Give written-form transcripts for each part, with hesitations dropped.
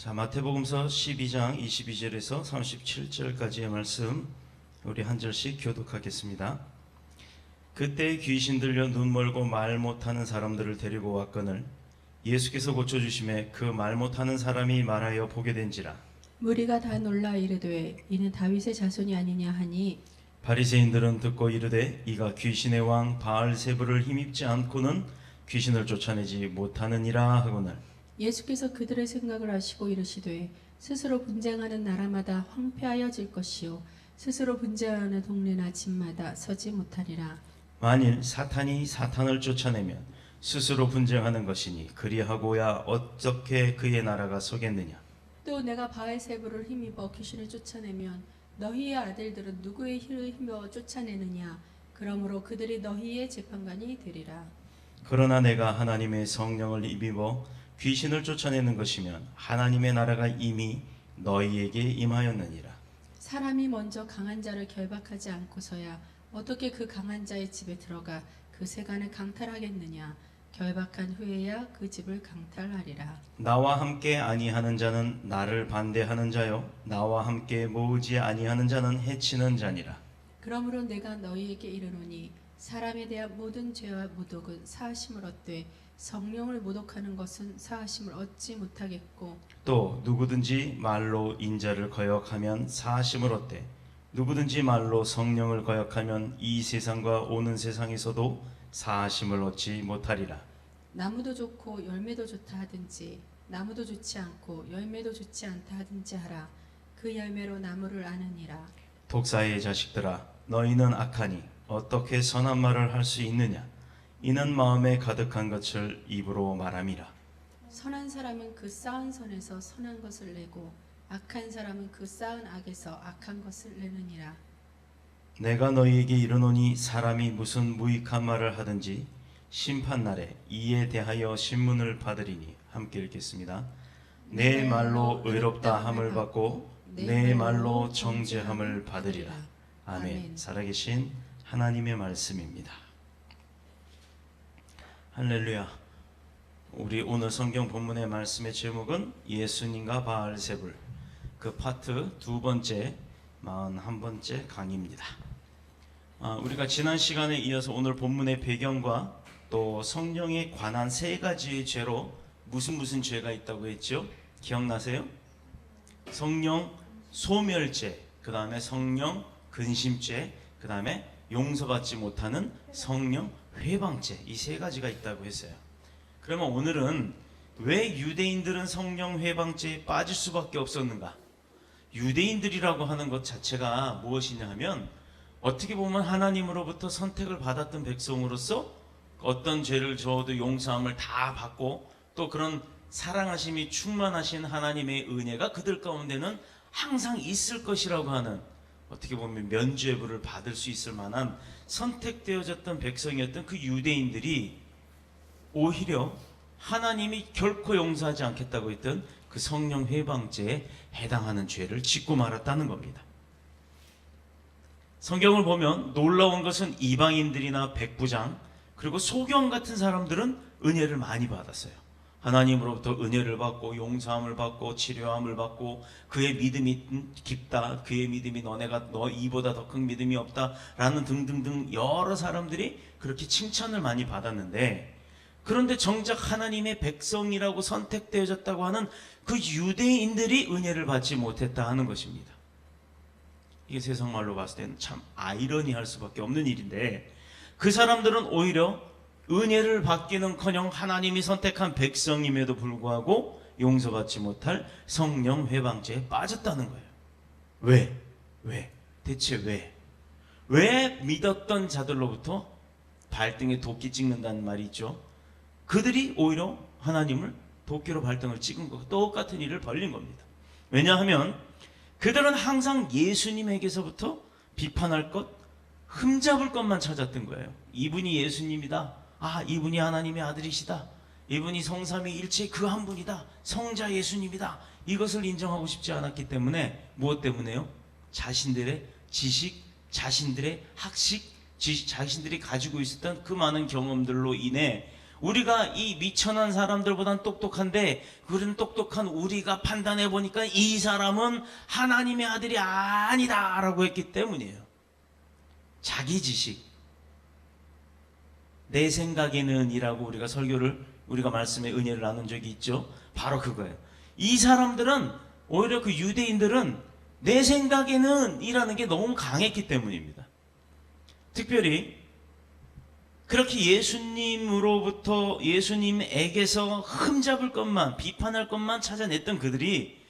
자, 마태복음서 12장 22절에서 37절까지의 말씀 우리 한 절씩 교독하겠습니다. 그때 귀신 들려 눈 멀고 말 못하는 사람들을 데리고 왔거늘 예수께서 고쳐주심에 그 말 못하는 사람이 말하여 보게 된지라. 무리가 다 놀라 이르되 이는 다윗의 자손이 아니냐 하니 바리새인들은 듣고 이르되 이가 귀신의 왕 바알세불을 힘입지 않고는 귀신을 쫓아내지 못하느니라 하거늘 예수께서 그들의 생각을 아시고 이르시되 스스로 분쟁하는 나라마다 황폐하여질 것이요 스스로 분쟁하는 동네나 집마다 서지 못하리라. 만일 사탄이 사탄을 쫓아내면 스스로 분쟁하는 것이니 그리하고야 어떻게 그의 나라가 서겠느냐. 또 내가 바알세불을 힘입어 귀신을 쫓아내면 너희의 아들들은 누구의 힘을 힘입어 쫓아내느냐. 그러므로 그들이 너희의 재판관이 되리라. 그러나 내가 하나님의 성령을 입입어 귀신을 쫓아내는 것이면 하나님의 나라가 이미 너희에게 임하였느니라. 사람이 먼저 강한 자를 결박하지 않고서야 어떻게 그 강한 자의 집에 들어가 그 세간을 강탈하겠느냐. 결박한 후에야 그 집을 강탈하리라. 나와 함께 아니하는 자는 나를 반대하는 자요 나와 함께 모으지 아니하는 자는 해치는 자니라. 그러므로 내가 너희에게 이르노니 사람에 대한 모든 죄와 모독은 사하심을 얻되 성령을 모독하는 것은 사하심을 얻지 못하겠고 또 누구든지 말로 인자를 거역하면 사하심을 얻되 누구든지 말로 성령을 거역하면 이 세상과 오는 세상에서도 사하심을 얻지 못하리라. 나무도 좋고 열매도 좋다 하든지 나무도 좋지 않고 열매도 좋지 않다 하든지 하라. 그 열매로 나무를 아느니라. 독사의 자식들아 너희는 악하니 어떻게 선한 말을 할 수 있느냐. 이는 마음에 가득한 것을 입으로 말함이라. 선한 사람은 그 쌓은 선에서 선한 것을 내고 악한 사람은 그 쌓은 악에서 악한 것을 내느니라. 내가 너희에게 이르노니 사람이 무슨 무익한 말을 하든지 심판날에 이에 대하여 신문을 받으리니. 함께 읽겠습니다. 내 말로 의롭다 함을 받고 내 말로 정죄함을 받으리라. 아멘. 살아계신 하나님의 말씀입니다. 할렐루야. 우리 오늘 성경 본문의 말씀의 제목은 예수님과 바알세불, 그 파트 두 번째 41번째 강의입니다. 우리가 지난 시간에 이어서 오늘 본문의 배경과 또 성령에 관한 세 가지의 죄로 무슨 죄가 있다고 했죠? 기억나세요? 성령 소멸죄, 그 다음에 성령 근심죄, 그 다음에 용서받지 못하는 성령 회방죄, 이 세 가지가 있다고 했어요. 그러면 오늘은 왜 유대인들은 성령 회방죄에 빠질 수밖에 없었는가? 유대인들이라고 하는 것 자체가 무엇이냐 하면 어떻게 보면 하나님으로부터 선택을 받았던 백성으로서 어떤 죄를 저어도 용서함을 다 받고 또 그런 사랑하심이 충만하신 하나님의 은혜가 그들 가운데는 항상 있을 것이라고 하는, 어떻게 보면 면죄부를 받을 수 있을 만한 선택되어졌던 백성이었던 그 유대인들이 오히려 하나님이 결코 용서하지 않겠다고 했던 그 성령 회방죄에 해당하는 죄를 짓고 말았다는 겁니다. 성경을 보면 놀라운 것은 이방인들이나 백부장 그리고 소경 같은 사람들은 은혜를 많이 받았어요. 하나님으로부터 은혜를 받고 용서함을 받고 치료함을 받고 그의 믿음이 깊다, 그의 믿음이 너 이보다 더 큰 믿음이 없다 라는 등등등 여러 사람들이 그렇게 칭찬을 많이 받았는데, 그런데 정작 하나님의 백성이라고 선택되어졌다고 하는 그 유대인들이 은혜를 받지 못했다 하는 것입니다. 이게 세상말로 봤을 때는 참 아이러니할 수밖에 없는 일인데, 그 사람들은 오히려 은혜를 받기는커녕 하나님이 선택한 백성임에도 불구하고 용서받지 못할 성령 회방죄에 빠졌다는 거예요. 왜? 대체 왜? 왜 믿었던 자들로부터 발등에 도끼 찍는다는 말이 있죠. 그들이 오히려 하나님을 도끼로 발등을 찍은 것과 똑같은 일을 벌린 겁니다. 왜냐하면 그들은 항상 예수님에게서부터 비판할 것, 흠잡을 것만 찾았던 거예요. 이분이 예수님이다. 이분이 하나님의 아들이시다. 이분이 성삼위일체 그 한 분이다. 성자 예수님이다. 이것을 인정하고 싶지 않았기 때문에, 무엇 때문에요? 자신들의 지식, 자신들의 학식, 자신들이 가지고 있었던 그 많은 경험들로 인해 우리가 이 미천한 사람들보단 똑똑한데 그런 똑똑한 우리가 판단해 보니까 이 사람은 하나님의 아들이 아니다라고 했기 때문이에요. 자기 지식, 내 생각에는 이라고 우리가 설교를, 우리가 말씀의 은혜를 나눈 적이 있죠. 바로 그거예요. 이 사람들은 오히려 그 유대인들은 내 생각에는 이라는 게 너무 강했기 때문입니다. 특별히 그렇게 예수님으로부터, 예수님에게서 흠잡을 것만, 비판할 것만 찾아냈던 그들이,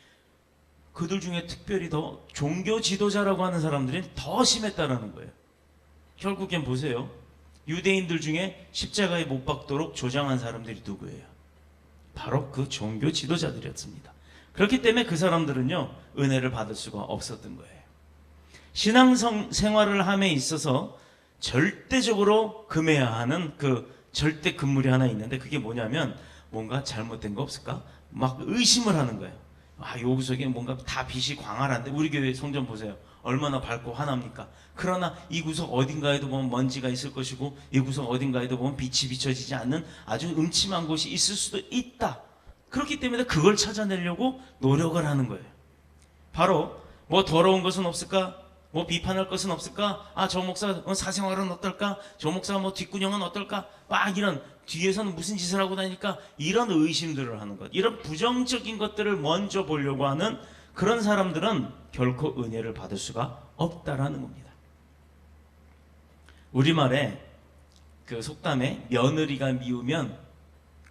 그들 중에 특별히 더 종교 지도자라고 하는 사람들이 더 심했다라는 거예요. 결국엔 보세요. 유대인들 중에 십자가에 못 박도록 조장한 사람들이 누구예요? 바로 그 종교 지도자들이었습니다. 그렇기 때문에 그 사람들은요, 은혜를 받을 수가 없었던 거예요. 신앙 생활을 함에 있어서 절대적으로 금해야 하는 그 절대 금물이 하나 있는데, 그게 뭐냐면 뭔가 잘못된 거 없을까? 막 의심을 하는 거예요. 아, 요 구석에 뭔가 다 빛이 광활한데, 우리 교회 성전 보세요. 얼마나 밝고 환합니까? 그러나 이 구석 어딘가에도 보면 먼지가 있을 것이고, 이 구석 어딘가에도 보면 빛이 비춰지지 않는 아주 음침한 곳이 있을 수도 있다. 그렇기 때문에 그걸 찾아내려고 노력을 하는 거예요. 바로 뭐 더러운 것은 없을까? 뭐 비판할 것은 없을까? 아, 저 목사 사생활은 어떨까? 저 목사 뭐 뒷구녕은 어떨까? 막 이런, 뒤에서는 무슨 짓을 하고 다니까? 이런 의심들을 하는 것, 이런 부정적인 것들을 먼저 보려고 하는 그런 사람들은 결코 은혜를 받을 수가 없다라는 겁니다. 우리말에 그 속담에 며느리가 미우면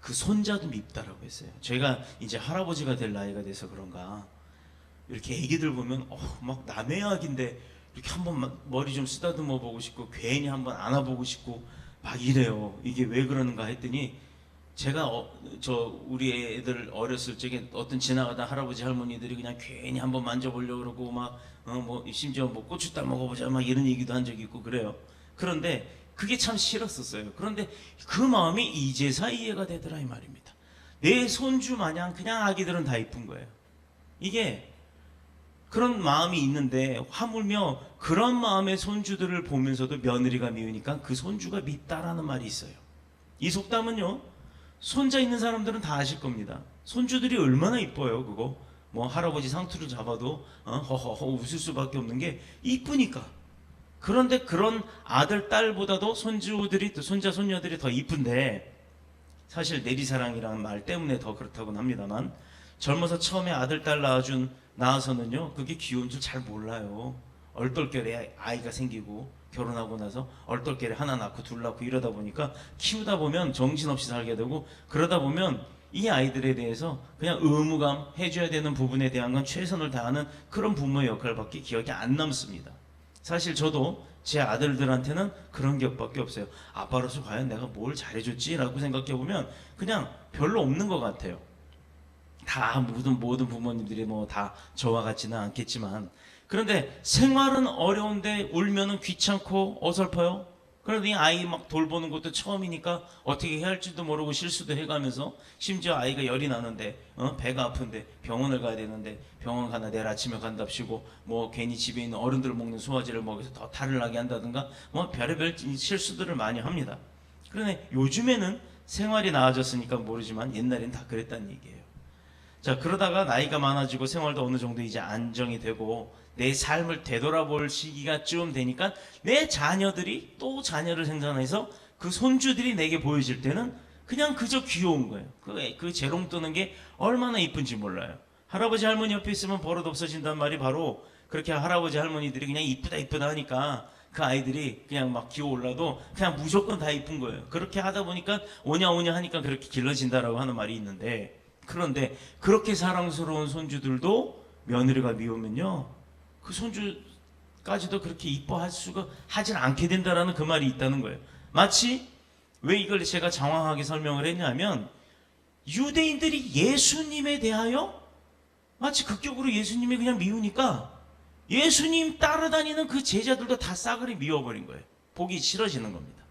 그 손자도 밉다라고 했어요. 제가 이제 할아버지가 될 나이가 돼서 그런가, 이렇게 애기들 보면 막 남의 아기인데 이렇게 한번 머리 좀 쓰다듬어 보고 싶고, 괜히 한번 안아보고 싶고 막 이래요. 이게 왜 그러는가 했더니, 제가 우리 애들 어렸을 적에 어떤 지나가다 할아버지 할머니들이 그냥 괜히 한번 만져보려고 그러고, 막 뭐 심지어 뭐 고추 따 먹어보자 막 이런 얘기도 한 적이 있고 그래요. 그런데 그게 참 싫었었어요. 그런데 그 마음이 이제서 이해가 되더라 이 말입니다. 내 손주 마냥 그냥 아기들은 다 이쁜 거예요. 이게 그런 마음이 있는데, 하물며 그런 마음의 손주들을 보면서도 며느리가 미우니까 그 손주가 밉다라는 말이 있어요. 이 속담은요, 손자 있는 사람들은 다 아실 겁니다. 손주들이 얼마나 이뻐요. 그거 뭐 할아버지 상투를 잡아도 허허허 웃을 수밖에 없는 게 이쁘니까. 그런데 그런 아들 딸보다도 손주들이, 손자 손녀들이 더 이쁜데, 사실 내리사랑이라는 말 때문에 더 그렇다고는 합니다만, 젊어서 처음에 아들 딸 낳아서는요, 그게 귀여운 줄 잘 몰라요. 얼떨결에 아이가 생기고 결혼하고 나서 얼떨결에 하나 낳고 둘 낳고 이러다 보니까, 키우다 보면 정신없이 살게 되고, 그러다 보면 이 아이들에 대해서 그냥 의무감, 해줘야 되는 부분에 대한 건 최선을 다하는 그런 부모의 역할밖에 기억이 안 남습니다. 사실 저도 제 아들들한테는 그런 기억밖에 없어요. 아빠로서 과연 내가 뭘 잘해줬지라고 생각해보면 그냥 별로 없는 것 같아요. 다 모든 부모님들이 뭐 다 저와 같지는 않겠지만, 그런데 생활은 어려운데 울면은 귀찮고 어설퍼요. 그런데 이 아이 막 돌보는 것도 처음이니까 어떻게 해야 할지도 모르고 실수도 해가면서, 심지어 아이가 열이 나는데 배가 아픈데 병원을 가야 되는데 병원 가나 내일 아침에 간답시고, 뭐 괜히 집에 있는 어른들 먹는 소화제를 먹여서 더 탈을 나게 한다든가, 뭐 별의별 실수들을 많이 합니다. 그런데 요즘에는 생활이 나아졌으니까 모르지만 옛날엔 다 그랬다는 얘기예요. 자, 그러다가 나이가 많아지고 생활도 어느 정도 이제 안정이 되고 내 삶을 되돌아볼 시기가 쯤 되니까, 내 자녀들이 또 자녀를 생산해서 그 손주들이 내게 보여질 때는 그냥 그저 귀여운 거예요. 그 재롱 뜨는 게 얼마나 이쁜지 몰라요. 할아버지 할머니 옆에 있으면 버릇 없어진단 말이 바로, 그렇게 할아버지 할머니들이 그냥 이쁘다 이쁘다 하니까 그 아이들이 그냥 막 기어올라도 그냥 무조건 다 이쁜 거예요. 그렇게 하다 보니까 오냐 오냐 하니까 그렇게 길러진다라고 하는 말이 있는데, 그런데 그렇게 사랑스러운 손주들도 며느리가 미우면요, 그 손주까지도 그렇게 이뻐할 수가 하진 않게 된다라는 그 말이 있다는 거예요. 마치, 왜 이걸 제가 장황하게 설명을 했냐면, 유대인들이 예수님에 대하여 마치 극적으로 예수님이 그냥 미우니까 예수님 따라다니는 그 제자들도 다 싸그리 미워버린 거예요. 보기 싫어지는 겁니다.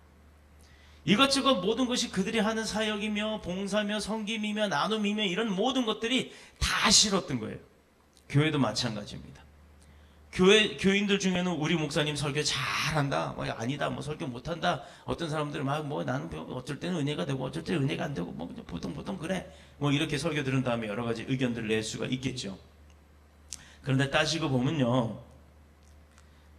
이것저것 모든 것이 그들이 하는 사역이며 봉사며 섬김이며 나눔이며 이런 모든 것들이 다 싫었던 거예요. 교회도 마찬가지입니다. 교인들 중에는 우리 목사님 설교 잘한다, 뭐 아니다, 뭐 설교 못한다. 어떤 사람들은 막 뭐 나는 어쩔 때는 은혜가 되고 어쩔 때는 은혜가 안 되고 뭐 그냥 보통 그래. 뭐 이렇게 설교 들은 다음에 여러 가지 의견들을 낼 수가 있겠죠. 그런데 따지고 보면요,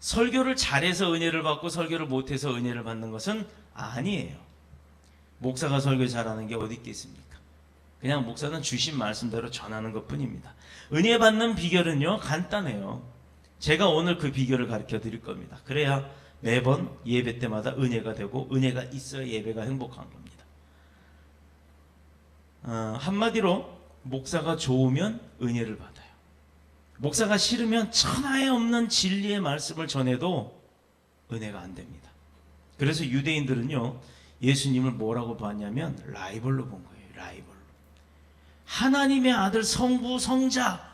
설교를 잘해서 은혜를 받고 설교를 못해서 은혜를 받는 것은 아니에요. 목사가 설교 잘하는 게 어디 있겠습니까? 그냥 목사는 주신 말씀대로 전하는 것뿐입니다. 은혜 받는 비결은요, 간단해요. 제가 오늘 그 비결을 가르쳐 드릴 겁니다. 그래야 매번 예배 때마다 은혜가 되고, 은혜가 있어야 예배가 행복한 겁니다. 한마디로 목사가 좋으면 은혜를 받아요. 목사가 싫으면 천하에 없는 진리의 말씀을 전해도 은혜가 안 됩니다. 그래서 유대인들은요, 예수님을 뭐라고 봤냐면 라이벌로 본 거예요. 라이벌로. 하나님의 아들, 성부, 성자,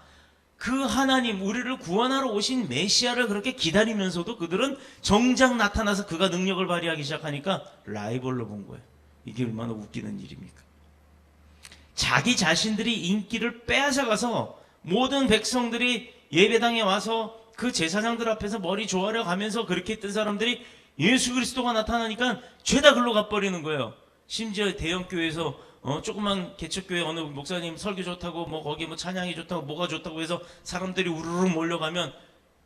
그 하나님, 우리를 구원하러 오신 메시아를 그렇게 기다리면서도 그들은 정작 나타나서 그가 능력을 발휘하기 시작하니까 라이벌로 본 거예요. 이게 얼마나 웃기는 일입니까? 자기 자신들이 인기를 빼앗아가서 모든 백성들이 예배당에 와서 그 제사장들 앞에서 머리 조아려 가면서 그렇게 했던 사람들이 예수 그리스도가 나타나니까 죄다 글로 가버리는 거예요. 심지어 대형교회에서 조그만 개척교회 어느 목사님 설교 좋다고, 뭐 거기 뭐 찬양이 좋다고, 뭐가 좋다고 해서 사람들이 우르르 몰려가면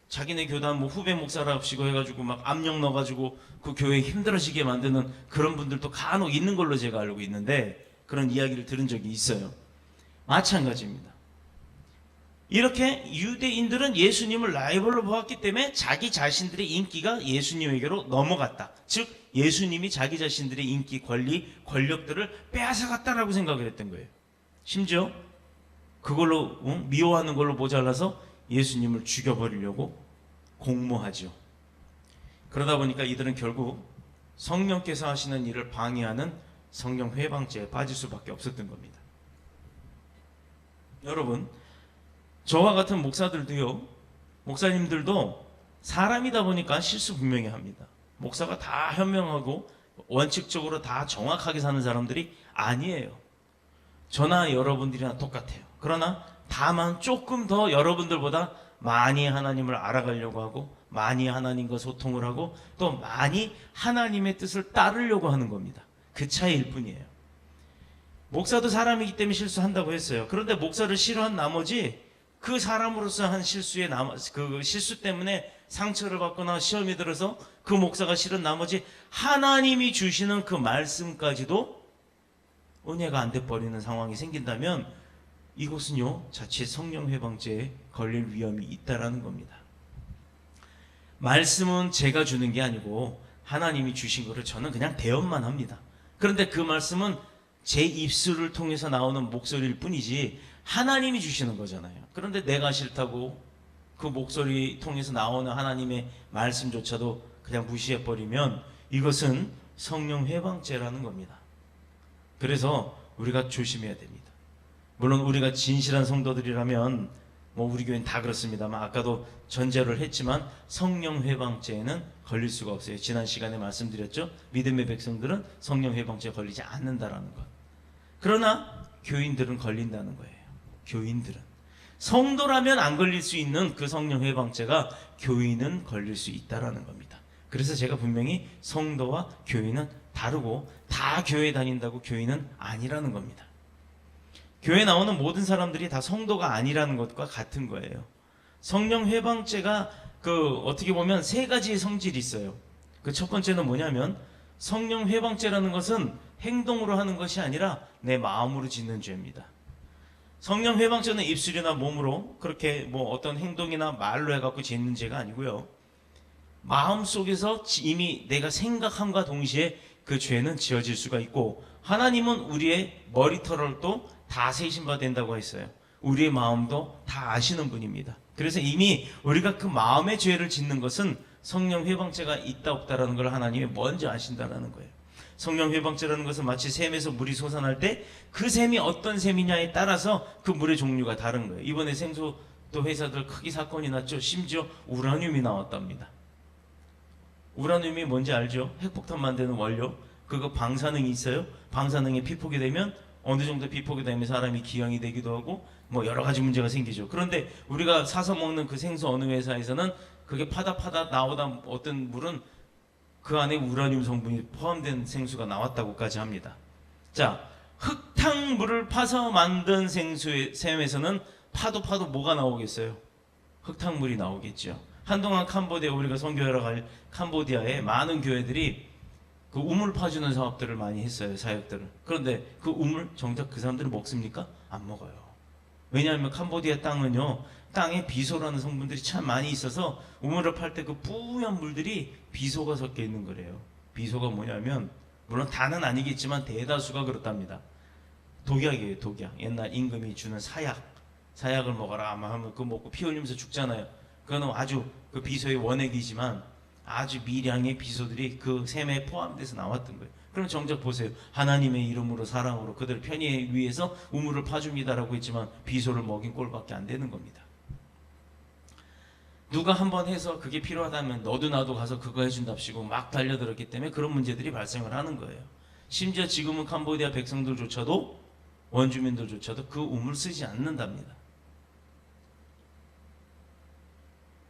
자기네 교단 뭐 후배 목사랍시고 해가지고 막 압력 넣어가지고 그 교회 힘들어지게 만드는 그런 분들도 간혹 있는 걸로 제가 알고 있는데, 그런 이야기를 들은 적이 있어요. 마찬가지입니다. 이렇게 유대인들은 예수님을 라이벌로 보았기 때문에 자기 자신들의 인기가 예수님에게로 넘어갔다. 즉 예수님이 자기 자신들의 인기, 권리, 권력들을 빼앗아갔다라고 생각을 했던 거예요. 심지어 그걸로 미워하는 걸로 모자라서 예수님을 죽여버리려고 공모하죠. 그러다 보니까 이들은 결국 성령께서 하시는 일을 방해하는 성령 회방죄에 빠질 수밖에 없었던 겁니다. 여러분, 저와 같은 목사들도요, 목사님들도 사람이다 보니까 실수 분명히 합니다. 목사가 다 현명하고 원칙적으로 다 정확하게 사는 사람들이 아니에요. 저나 여러분들이나 똑같아요. 그러나 다만 조금 더 여러분들보다 많이 하나님을 알아가려고 하고, 많이 하나님과 소통을 하고, 또 많이 하나님의 뜻을 따르려고 하는 겁니다. 그 차이일 뿐이에요. 목사도 사람이기 때문에 실수한다고 했어요. 그런데 목사를 싫어한 나머지 그 사람으로서 한 그 실수 때문에 상처를 받거나 시험이 들어서 그 목사가 싫은 나머지 하나님이 주시는 그 말씀까지도 은혜가 안 돼 버리는 상황이 생긴다면 이곳은요, 자칫 성령 회방죄에 걸릴 위험이 있다라는 겁니다. 말씀은 제가 주는 게 아니고 하나님이 주신 거를 저는 그냥 대언만 합니다. 그런데 그 말씀은 제 입술을 통해서 나오는 목소리일 뿐이지 하나님이 주시는 거잖아요. 그런데 내가 싫다고 그 목소리 통해서 나오는 하나님의 말씀조차도 그냥 무시해버리면 이것은 성령 회방죄라는 겁니다. 그래서 우리가 조심해야 됩니다. 물론 우리가 진실한 성도들이라면 뭐 우리 교회는 다 그렇습니다만, 아까도 전제를 했지만 성령 회방죄에는 걸릴 수가 없어요. 지난 시간에 말씀드렸죠. 믿음의 백성들은 성령 회방죄에 걸리지 않는다라는 것. 그러나 교인들은 걸린다는 거예요. 교인들은. 성도라면 안 걸릴 수 있는 그 성령 회방죄가 교인은 걸릴 수 있다라는 겁니다. 그래서 제가 분명히 성도와 교인은 다르고, 다 교회 다닌다고 교인은 아니라는 겁니다. 교회 나오는 모든 사람들이 다 성도가 아니라는 것과 같은 거예요. 성령 회방죄가 어떻게 보면 세 가지의 성질이 있어요. 그 첫 번째는 뭐냐면, 성령 회방죄라는 것은 행동으로 하는 것이 아니라 내 마음으로 짓는 죄입니다. 성령 회방죄는 입술이나 몸으로 그렇게 뭐 어떤 행동이나 말로 해갖고 짓는 죄가 아니고요, 마음속에서 이미 내가 생각함과 동시에 그 죄는 지어질 수가 있고, 하나님은 우리의 머리털을 또 다 세신바 된다고 했어요. 우리의 마음도 다 아시는 분입니다. 그래서 이미 우리가 그 마음의 죄를 짓는 것은 성령 회방죄가 있다 없다라는 걸 하나님이 먼저 아신다라는 거예요. 성령 회방죄라는 것은 마치 샘에서 물이 솟아날 때 그 샘이 어떤 샘이냐에 따라서 그 물의 종류가 다른 거예요. 이번에 생소도 회사들 크게 사건이 났죠. 심지어 우라늄이 나왔답니다. 우라늄이 뭔지 알죠? 핵폭탄 만드는 원료. 그거 방사능이 있어요. 방사능에 피폭이 되면 어느 정도 비폭이 되면 사람이 기형이 되기도 하고 뭐 여러 가지 문제가 생기죠. 그런데 우리가 사서 먹는 그 생수 어느 회사에서는 그게 파다 나오다 어떤 물은 그 안에 우라늄 성분이 포함된 생수가 나왔다고까지 합니다. 자, 흙탕물을 파서 만든 생수의 샘에서는 파도 뭐가 나오겠어요? 흙탕물이 나오겠죠. 한동안 캄보디아 우리가 선교하러 갈 캄보디아에 많은 교회들이 그 우물 파주는 사업들을 많이 했어요. 사역들을. 그런데 그 우물 정작 그 사람들은 먹습니까? 안 먹어요. 왜냐하면 캄보디아 땅은요, 땅에 비소라는 성분들이 참 많이 있어서 우물을 팔 때 그 뿌연 물들이 비소가 섞여 있는 거래요. 비소가 뭐냐면 물론 다는 아니겠지만 대다수가 그렇답니다. 독약이에요. 독약. 옛날 임금이 주는 사약을 먹어라 아마 하면 그거 먹고 피 흘리면서 죽잖아요. 그거는 아주 그 비소의 원액이지만 아주 미량의 비소들이 그 샘에 포함돼서 나왔던 거예요. 그럼 정작 보세요. 하나님의 이름으로 사랑으로 그들 편의에 위해서 우물을 파줍니다라고 했지만 비소를 먹인 꼴밖에 안 되는 겁니다. 누가 한번 해서 그게 필요하다면 너도 나도 가서 그거 해준답시고 막 달려들었기 때문에 그런 문제들이 발생을 하는 거예요. 심지어 지금은 캄보디아 백성들조차도 원주민들조차도 그 우물 쓰지 않는답니다.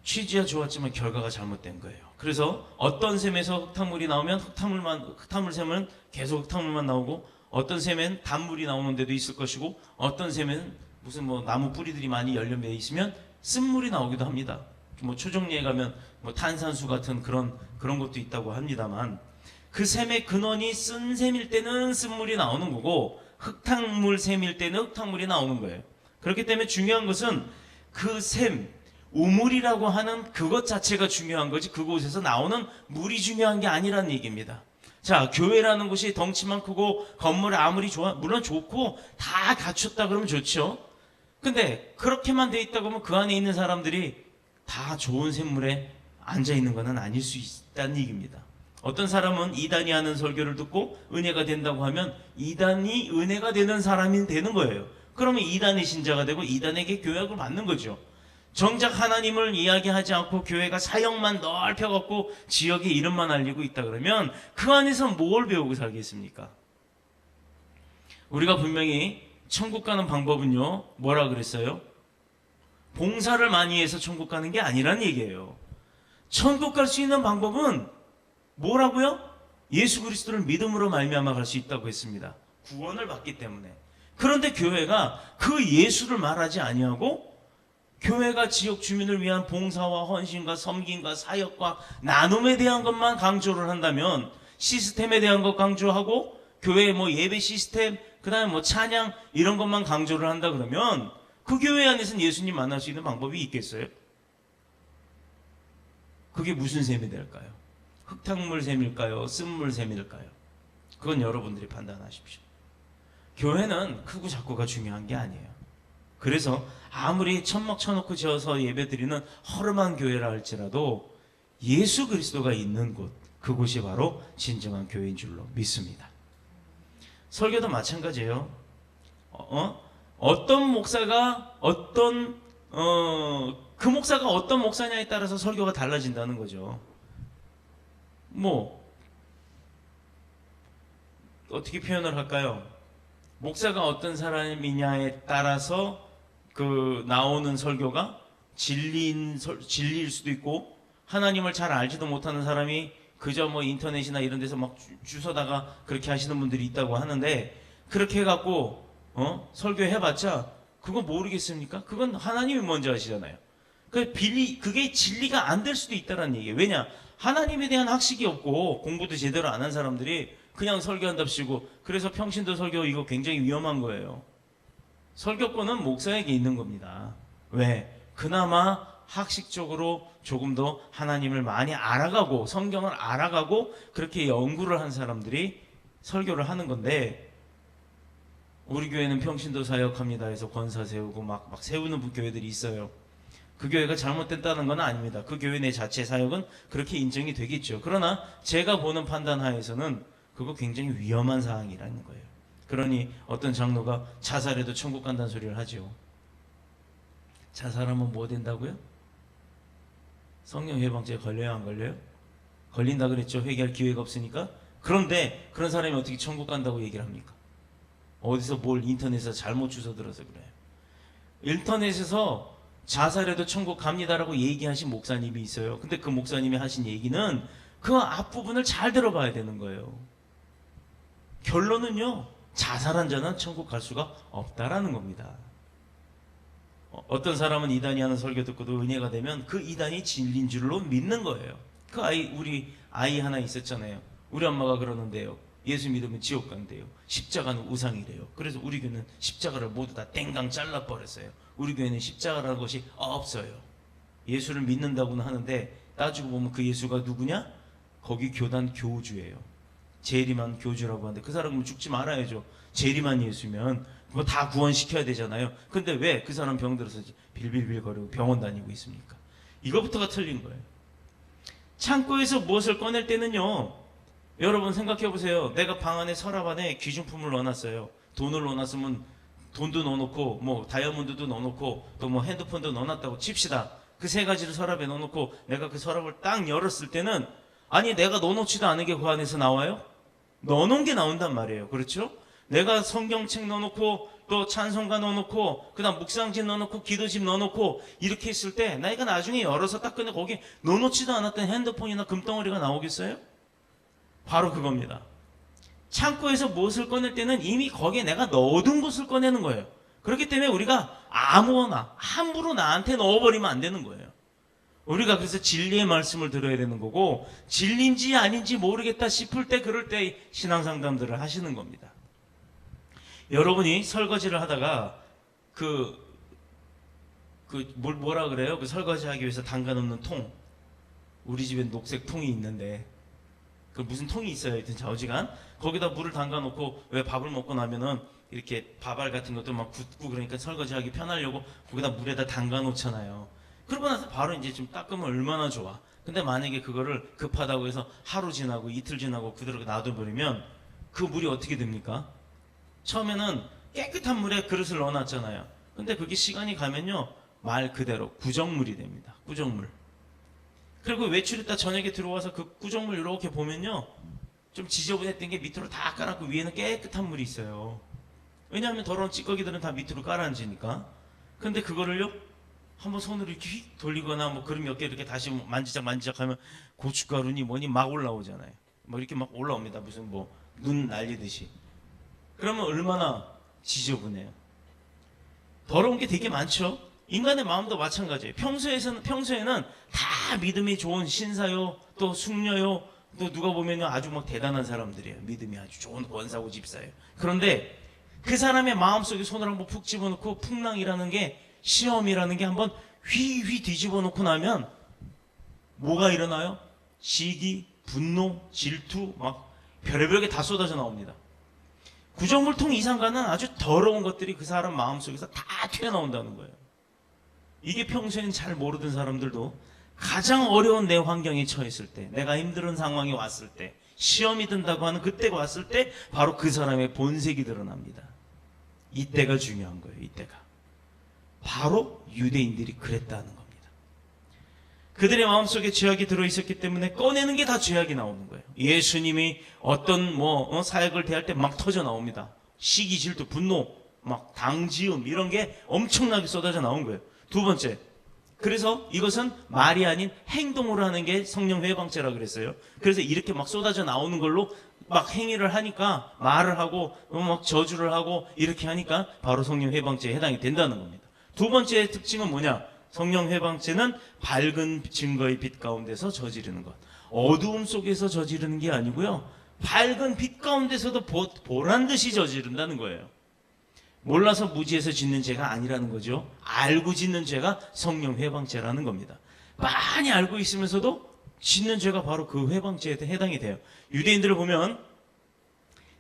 취지야 좋았지만 결과가 잘못된 거예요. 그래서 어떤 샘에서 흙탕물이 나오면 흙탕물 샘은 계속 흙탕물만 나오고 어떤 샘엔 단물이 나오는 데도 있을 것이고 어떤 샘에는 무슨 뭐 나무 뿌리들이 많이 연련되어 있으면 쓴물이 나오기도 합니다. 뭐 초정리에 가면 뭐 탄산수 같은 그런 것도 있다고 합니다만 그 샘의 근원이 쓴 샘일 때는 쓴물이 나오는 거고 흙탕물 샘일 때는 흙탕물이 나오는 거예요. 그렇기 때문에 중요한 것은 그 샘, 우물이라고 하는 그것 자체가 중요한 거지 그곳에서 나오는 물이 중요한 게 아니라는 얘기입니다. 자, 교회라는 곳이 덩치만 크고 건물이 아무리 좋아 물론 좋고 다 갖췄다 그러면 좋죠. 근데 그렇게만 돼 있다고 하면 그 안에 있는 사람들이 다 좋은 샘물에 앉아 있는 것은 아닐 수 있다는 얘기입니다. 어떤 사람은 이단이 하는 설교를 듣고 은혜가 된다고 하면 이단이 은혜가 되는 사람이 되는 거예요. 그러면 이단의 신자가 되고 이단에게 교약을 받는 거죠. 정작 하나님을 이야기하지 않고 교회가 사역만 넓혀갖고 지역의 이름만 알리고 있다 그러면 그 안에서 뭘 배우고 살겠습니까? 우리가 분명히 천국 가는 방법은요, 뭐라 그랬어요? 봉사를 많이 해서 천국 가는 게 아니란 얘기예요. 천국 갈 수 있는 방법은 뭐라고요? 예수 그리스도를 믿음으로 말미암아 갈 수 있다고 했습니다. 구원을 받기 때문에. 그런데 교회가 그 예수를 말하지 아니하고 교회가 지역 주민을 위한 봉사와 헌신과 섬김과 사역과 나눔에 대한 것만 강조를 한다면 시스템에 대한 것 강조하고 교회의 뭐 예배 시스템 그다음에 뭐 찬양 이런 것만 강조를 한다 그러면 그 교회 안에서는 예수님 만날 수 있는 방법이 있겠어요? 그게 무슨 셈이 될까요? 흙탕물 셈일까요? 쓴물 셈일까요? 그건 여러분들이 판단하십시오. 교회는 크고 작고가 중요한 게 아니에요. 그래서 아무리 천막 쳐놓고 지어서 예배드리는 허름한 교회라 할지라도 예수 그리스도가 있는 곳, 그곳이 바로 진정한 교회인 줄로 믿습니다. 설교도 마찬가지예요. 어떤 목사가 그 목사가 어떤 목사냐에 따라서 설교가 달라진다는 거죠. 뭐 어떻게 표현을 할까요? 목사가 어떤 사람이냐에 따라서 그 나오는 설교가 진리일 수도 있고 하나님을 잘 알지도 못하는 사람이 그저 뭐 인터넷이나 이런 데서 막 주워다가 그렇게 하시는 분들이 있다고 하는데 그렇게 해갖고 설교해봤자 그거 모르겠습니까? 그건 하나님이 먼저 하시잖아요. 그게 진리가 안 될 수도 있다는 얘기예요. 왜냐? 하나님에 대한 학식이 없고 공부도 제대로 안 한 사람들이 그냥 설교한답시고 그래서 평신도 설교 이거 굉장히 위험한 거예요. 설교권은 목사에게 있는 겁니다. 왜? 그나마 학식적으로 조금 더 하나님을 많이 알아가고 성경을 알아가고 그렇게 연구를 한 사람들이 설교를 하는 건데 우리 교회는 평신도 사역합니다 해서 권사 세우고 막 세우는 교회들이 있어요. 그 교회가 잘못됐다는 건 아닙니다. 그 교회 내 자체 사역은 그렇게 인정이 되겠죠. 그러나 제가 보는 판단 하에서는 그거 굉장히 위험한 사항이라는 거예요. 그러니 어떤 장로가 자살해도 천국 간다는 소리를 하죠. 자살하면 뭐 된다고요? 성령 해방죄 걸려요, 안 걸려요? 걸린다 그랬죠. 회개할 기회가 없으니까. 그런데 그런 사람이 어떻게 천국 간다고 얘기를 합니까? 어디서 뭘 인터넷에서 잘못 주워 들어서 그래요. 인터넷에서 자살해도 천국 갑니다라고 얘기하신 목사님이 있어요. 근데 그 목사님이 하신 얘기는 그 앞부분을 잘 들어봐야 되는 거예요. 결론은요, 자살한 자는 천국 갈 수가 없다라는 겁니다. 어떤 사람은 이단이 하는 설교 듣고도 은혜가 되면 그 이단이 진리인 줄로 믿는 거예요. 우리 아이 하나 있었잖아요. 우리 엄마가 그러는데요, 예수 믿으면 지옥 간대요. 십자가는 우상이래요. 그래서 우리 교회는 십자가를 모두 다 땡강 잘라버렸어요. 우리 교회는 십자가라는 것이 없어요. 예수를 믿는다고는 하는데 따지고 보면 그 예수가 누구냐? 거기 교단 교주예요. 재림한 교주라고 하는데 그 사람은 죽지 말아야죠. 재림한 예수면 뭐 다 구원시켜야 되잖아요. 근데 왜 그 사람 병 들어서 빌빌빌거리고 병원 다니고 있습니까? 이거부터가 틀린 거예요. 창고에서 무엇을 꺼낼 때는요, 여러분 생각해 보세요. 내가 방 안에 서랍 안에 귀중품을 넣어놨어요. 돈을 넣어놨으면 돈도 넣어놓고 뭐 다이아몬드도 넣어놓고 또 뭐 핸드폰도 넣어놨다고 칩시다. 그 세 가지를 서랍에 넣어놓고 내가 그 서랍을 딱 열었을 때는, 아니 내가 넣어놓지도 않은 게 그 안에서 나와요? 넣어놓은 게 나온단 말이에요. 그렇죠? 내가 성경책 넣어놓고 또 찬송가 넣어놓고 그 다음 묵상집 넣어놓고 기도집 넣어놓고 이렇게 했을 때 내가 나중에 열어서 딱 꺼내 거기 넣어놓지도 않았던 핸드폰이나 금덩어리가 나오겠어요? 바로 그겁니다. 창고에서 무엇을 꺼낼 때는 이미 거기에 내가 넣어둔 것을 꺼내는 거예요. 그렇기 때문에 우리가 아무거나 함부로 나한테 넣어버리면 안 되는 거예요. 우리가 그래서 진리의 말씀을 들어야 되는 거고, 진리인지 아닌지 모르겠다 싶을 때 그럴 때 신앙상담들을 하시는 겁니다. 여러분이 설거지를 하다가 뭐라 그래요? 그 설거지하기 위해서 담가 놓는 통, 우리 집엔 녹색 통이 있는데 그 무슨 통이 있어요. 하여튼 좌우지간 거기다 물을 담가 놓고, 왜 밥을 먹고 나면은 이렇게 밥알 같은 것도 막 굳고 그러니까 설거지하기 편하려고 거기다 물에다 담가 놓잖아요. 그러고 나서 바로 이제 좀 닦으면 얼마나 좋아. 근데 만약에 그거를 급하다고 해서 하루 지나고 이틀 지나고 그대로 놔둬버리면 그 물이 어떻게 됩니까? 처음에는 깨끗한 물에 그릇을 넣어놨잖아요. 근데 그게 시간이 가면요, 말 그대로 구정물이 됩니다. 구정물. 그리고 외출했다 저녁에 들어와서 그 구정물 이렇게 보면요, 좀 지저분했던 게 밑으로 다 깔았고 위에는 깨끗한 물이 있어요. 왜냐하면 더러운 찌꺼기들은 다 밑으로 깔아앉으니까. 근데 그거를요, 한번 손으로 이렇게 휙 돌리거나 뭐 그릇 몇 개 이렇게 다시 만지작 하면 고춧가루니 뭐니 막 올라오잖아요. 뭐 이렇게 막 올라옵니다. 무슨 뭐 눈 날리듯이. 그러면 얼마나 지저분해요. 더러운 게 되게 많죠. 인간의 마음도 마찬가지예요. 평소에는 다 믿음이 좋은 신사요, 또 숙녀요, 또 누가 보면요 아주 막 대단한 사람들이에요. 믿음이 아주 좋은 권사고 집사예요. 그런데 그 사람의 마음속에 손을 한번 푹 집어넣고 풍랑이라는 게, 시험이라는 게 한번 휘휘 뒤집어 놓고 나면 뭐가 일어나요? 시기, 분노, 질투, 막 별의별 게 다 쏟아져 나옵니다. 구정물통 이상 가는 아주 더러운 것들이 그 사람 마음속에서 다 튀어나온다는 거예요. 이게 평소에는 잘 모르던 사람들도 가장 어려운 내 환경에 처했을 때, 내가 힘든 상황이 왔을 때, 시험이 든다고 하는 그때가 왔을 때 바로 그 사람의 본색이 드러납니다. 이때가 중요한 거예요. 이때가. 바로 유대인들이 그랬다는 겁니다. 그들의 마음속에 죄악이 들어있었기 때문에 꺼내는 게 다 죄악이 나오는 거예요. 예수님이 어떤 사역을 대할 때 막 터져 나옵니다. 시기, 질투, 분노, 막 당지음 이런 게 엄청나게 쏟아져 나온 거예요. 두 번째, 그래서 이것은 말이 아닌 행동으로 하는 게 성령 회방죄라 그랬어요. 그래서 이렇게 막 쏟아져 나오는 걸로 막 행위를 하니까, 말을 하고 막 저주를 하고 이렇게 하니까 바로 성령 회방죄에 해당이 된다는 겁니다. 두 번째 특징은 뭐냐? 성령 회방죄는 밝은 증거의 빛 가운데서 저지르는 것. 어두움 속에서 저지르는 게 아니고요, 밝은 빛 가운데서도 보란 듯이 저지른다는 거예요. 몰라서 무지해서 짓는 죄가 아니라는 거죠. 알고 짓는 죄가 성령 회방죄라는 겁니다. 많이 알고 있으면서도 짓는 죄가 바로 그 회방죄에 해당이 돼요. 유대인들을 보면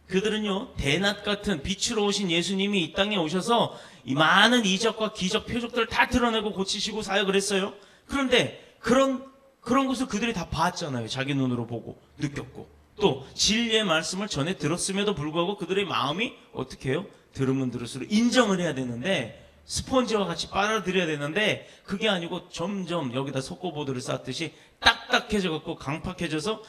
그들은요, 대낮 같은 빛으로 오신 예수님이 이 땅에 오셔서 이 많은 이적과 기적, 표적들을 다 드러내고 고치시고 사역을 했어요. 그런데 그런 것을 그들이 다 봤잖아요. 자기 눈으로 보고 느꼈고, 또 진리의 말씀을 전해 들었음에도 불구하고 그들의 마음이 어떻게 해요? 들으면 들을수록 인정을 해야 되는데, 스펀지와 같이 빨아들여야 되는데, 그게 아니고 점점 여기다 석고보드를 쌓듯이 딱딱해져 갖고 강팍해져서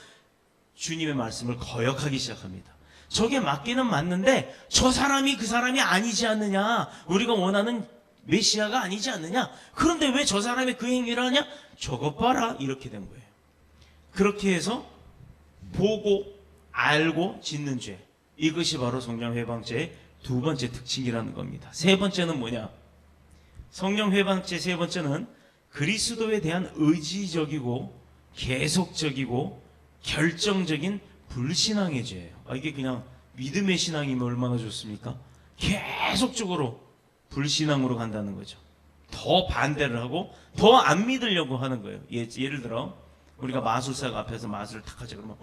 주님의 말씀을 거역하기 시작합니다. 저게 맞기는 맞는데 저 사람이 그 사람이 아니지 않느냐. 우리가 원하는 메시아가 아니지 않느냐. 그런데 왜 저 사람이 그 행위를 하냐? 저것 봐라. 이렇게 된 거예요. 그렇게 해서 보고 알고 짓는 죄. 이것이 바로 성령 회방죄의 두 번째 특징이라는 겁니다. 세 번째는 뭐냐? 성령 회방죄 세 번째는 그리스도에 대한 의지적이고 계속적이고 결정적인 불신앙의 죄예요. 이게 그냥 믿음의 신앙이면 얼마나 좋습니까? 계속적으로 불신앙으로 간다는 거죠. 더 반대를 하고 더 안 믿으려고 하는 거예요. 예를 들어 우리가 마술사 앞에서 마술을 탁 하자 그러면